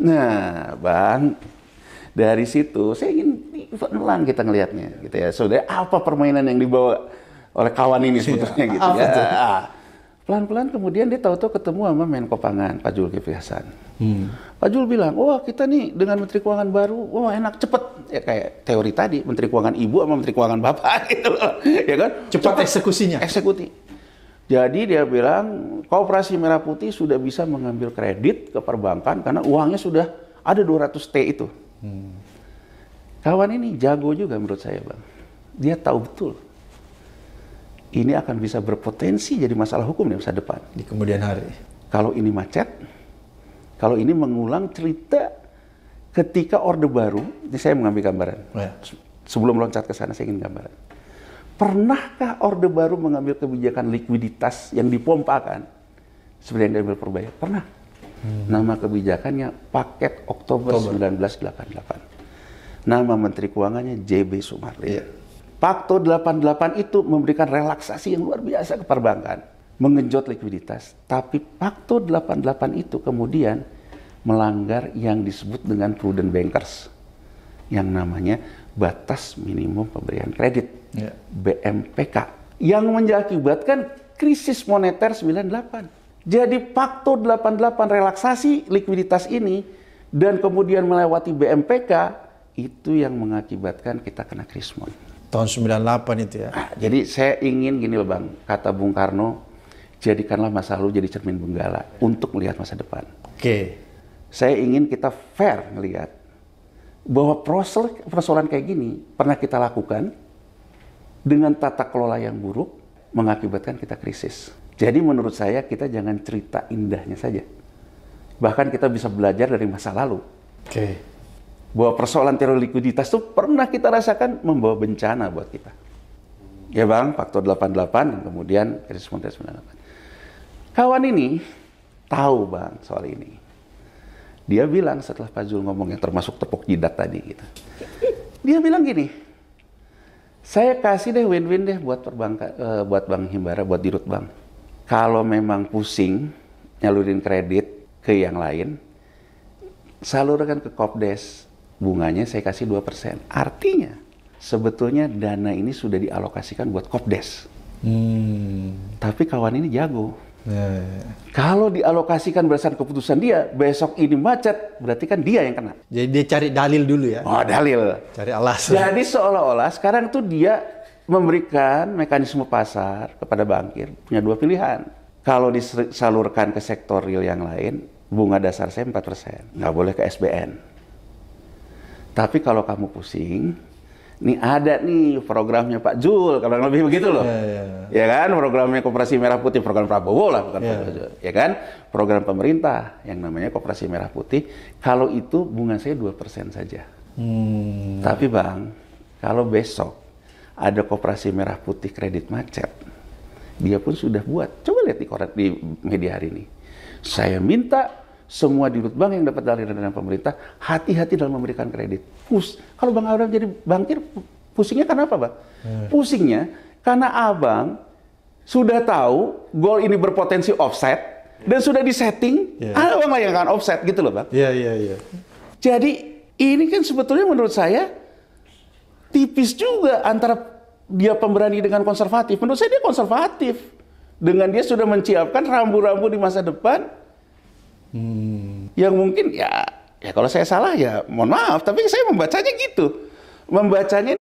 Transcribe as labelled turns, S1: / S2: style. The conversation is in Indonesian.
S1: Nah, Bang, dari situ saya ingin pelan kita ngelihatnya gitu ya. Saudara, apa permainan yang dibawa oleh kawan ini sebetulnya gitu ya. Pelan-pelan kemudian dia tahu-tahu ketemu sama Menko Pangan, Pak Zulkifli Hasan. Pak Jul bilang, wah kita nih dengan Menteri Keuangan baru, wah enak, cepet. Ya kayak teori tadi, Menteri Keuangan Ibu sama Menteri Keuangan Bapak gitu loh. Ya kan?
S2: Cepat eksekusinya.
S1: Eksekusi. Jadi dia bilang, Koperasi Merah Putih sudah bisa mengambil kredit ke perbankan karena uangnya sudah ada 200T itu. Kawan ini jago juga menurut saya, Bang. Dia tahu betul. Ini akan bisa berpotensi jadi masalah hukum di masa depan.
S2: Di kemudian hari.
S1: Kalau ini macet, kalau ini mengulang cerita ketika Orde Baru, ini saya mengambil gambaran.
S2: Ya.
S1: Sebelum loncat ke sana, saya ingin gambaran. Pernahkah Orde Baru mengambil kebijakan likuiditas yang dipompakan seperti yang diambil Purbaya? Pernah. Nama kebijakannya Paket Oktober 1988. Nama Menteri Keuangannya JB Sumardi.
S2: Ya.
S1: Pakto 88 itu memberikan relaksasi yang luar biasa ke perbankan, mengenjot likuiditas. Tapi Pakto 88 itu kemudian melanggar yang disebut dengan prudent bankers, yang namanya batas minimum pemberian kredit, BMPK, yang mengakibatkan krisis moneter 98. Jadi Pakto 88 relaksasi likuiditas ini dan kemudian melewati BMPK itu yang mengakibatkan kita kena krisis moneter.
S2: Tahun 98 itu ya.
S1: Nah, jadi saya ingin gini loh Bang, kata Bung Karno, jadikanlah masa lalu jadi cermin benggala untuk melihat masa depan.
S2: Oke.
S1: Saya ingin kita fair melihat bahwa persoalan kayak gini pernah kita lakukan dengan tata kelola yang buruk mengakibatkan kita krisis. Jadi menurut saya kita jangan cerita indahnya saja. Bahkan kita bisa belajar dari masa lalu.
S2: Oke.
S1: Bahwa persoalan teori likuiditas itu pernah kita rasakan membawa bencana buat kita. Ya Bang, Pakto 88 dan kemudian krisis moneter 98. Kawan ini tahu Bang soal ini. Dia bilang setelah Pak Zul ngomong yang termasuk tepuk jidat tadi gitu. Dia bilang gini, saya kasih deh win-win deh buat perbankan, buat Bank Himbara, buat Dirut Bank. Kalau memang pusing nyalurin kredit ke yang lain, salurkan ke Kopdes. Bunganya saya kasih 2%. Artinya, sebetulnya dana ini sudah dialokasikan buat Kopdes. Tapi kawan ini jago. Kalau dialokasikan berdasarkan keputusan dia, besok ini macet, berarti kan dia yang kena.
S2: Jadi dia cari dalil dulu ya?
S1: Oh, dalil.
S2: Cari alasan.
S1: Jadi seolah-olah sekarang tuh dia memberikan mekanisme pasar kepada bankir, punya dua pilihan. Kalau disalurkan ke sektor real yang lain, bunga dasar saya 4%. Nggak boleh ke SBN. Tapi kalau kamu pusing, nih ada nih programnya Pak Jul, kalau lebih begitu loh. Ya kan, programnya Koperasi Merah Putih, program Prabowo lah, bukan Pak Jul. Ya kan, program pemerintah yang namanya Koperasi Merah Putih, kalau itu bunga saya 2% saja. Tapi Bang, kalau besok ada Koperasi Merah Putih kredit macet, dia pun sudah buat. Coba lihat di media hari ini. Saya minta semua Dirut Bank yang dapat dari dana pemerintah, hati-hati dalam memberikan kredit. Kalau Bang Abraham jadi bankir, pusingnya karena apa, Bang? Pusingnya karena Abang sudah tahu goal ini berpotensi offset dan sudah disetting, Abang layangkan offset gitu loh, Bang.
S2: Iya.
S1: Jadi ini kan sebetulnya menurut saya tipis juga antara dia pemberani dengan konservatif. Menurut saya dia konservatif. Dengan dia sudah menciapkan rambu-rambu di masa depan. Yang mungkin ya kalau saya salah ya mohon maaf, tapi saya membacanya gitu. Membacanya